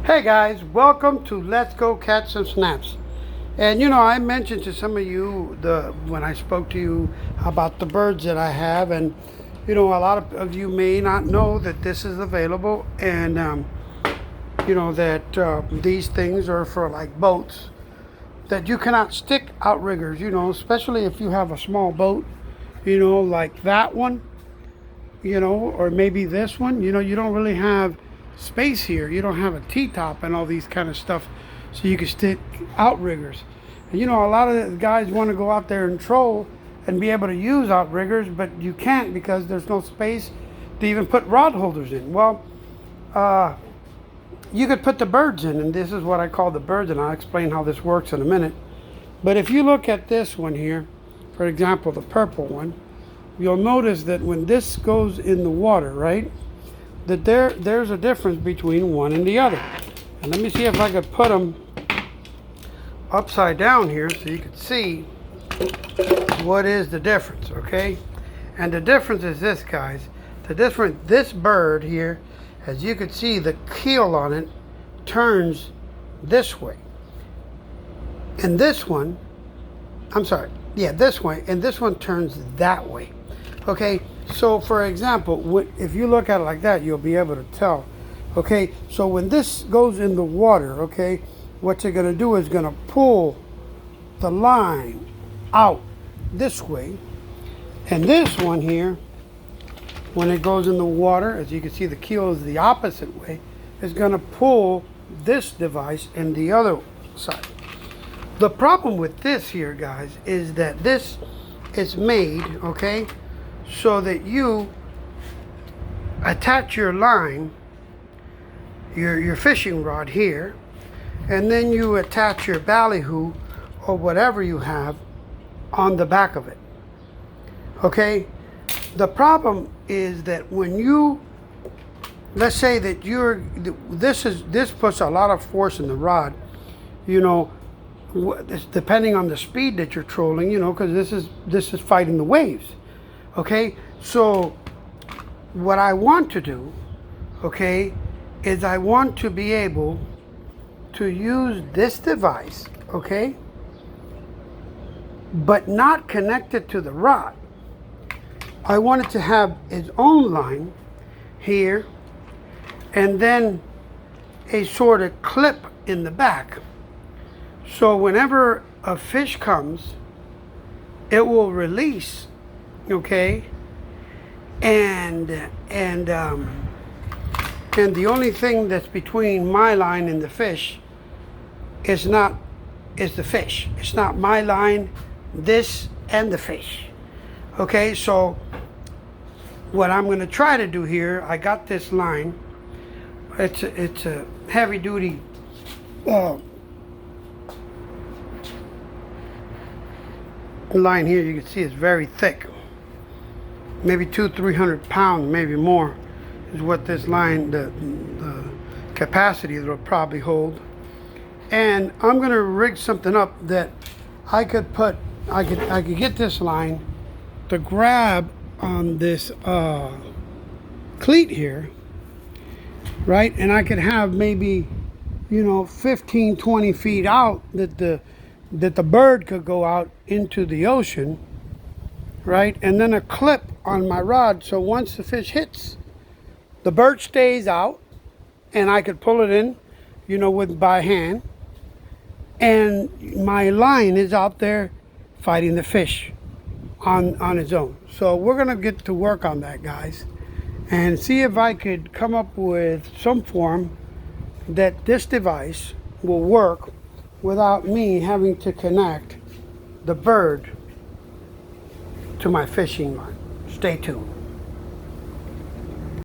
Hey guys, welcome to Let's Go Catch Some Snaps. And I mentioned to some of you when I spoke to you about the birds that I have, and a lot of you may not know that this is available, and that these things are for like boats that you cannot stick outriggers. Especially if you have a small boat, like that one, or maybe this one. You don't really have space here. You don't have a T-top and all these kind of stuff, so you can stick outriggers. And a lot of the guys want to go out there and troll and be able to use outriggers, but you can't because there's no space to even put rod holders in. Well, you could put the birds in, and this is what I call the birds, and I'll explain how this works in a minute. But if you look at this one here, for example, the purple one, you'll notice that when this goes in the water, right, that there's a difference between one and the other. And let me see if I could put them upside down here so you can see what is the difference, okay? And the difference is this, guys. This bird here, as you can see, the keel on it turns this way. And this one, this way, and this one turns that way. Okay, so for example, if you look at it like that, you'll be able to tell. Okay, so when this goes in the water, okay, what you're going to do is going to pull the line out this way. And this one here, when it goes in the water, as you can see, the keel is the opposite way, is going to pull this device in the other side. The problem with this here, guys, is that this is made, okay, so that you attach your line, your fishing rod here, and then you attach your ballyhoo or whatever you have on the back of it. Okay? The problem is that when you, let's say that this puts a lot of force in the rod, depending on the speed that you're trolling, because this is fighting the waves. Okay, so what I want to do, okay, is I want to be able to use this device, okay, but not connected to the rod. I want it to have its own line here, and then a sort of clip in the back. So whenever a fish comes, it will release, okay, and the only thing that's between my line and the fish is the fish. It's not my line, this and the fish. Okay, so what I'm going to try to do here, I got this line. It's a heavy duty line here. You can see it's very thick, maybe 200-300 pounds, maybe more, is what this line, the capacity that it'll probably hold. And I'm going to rig something up that I could get this line to grab on this cleat here, right? And I could have maybe 15-20 feet out that the bird could go out into the ocean, right? And then a clip on my rod, so once the fish hits, the bird stays out and I could pull it in, by hand, and my line is out there fighting the fish on its own. So we're gonna get to work on that, guys, and see if I could come up with some form that this device will work without me having to connect the bird to my fishing line. Stay tuned.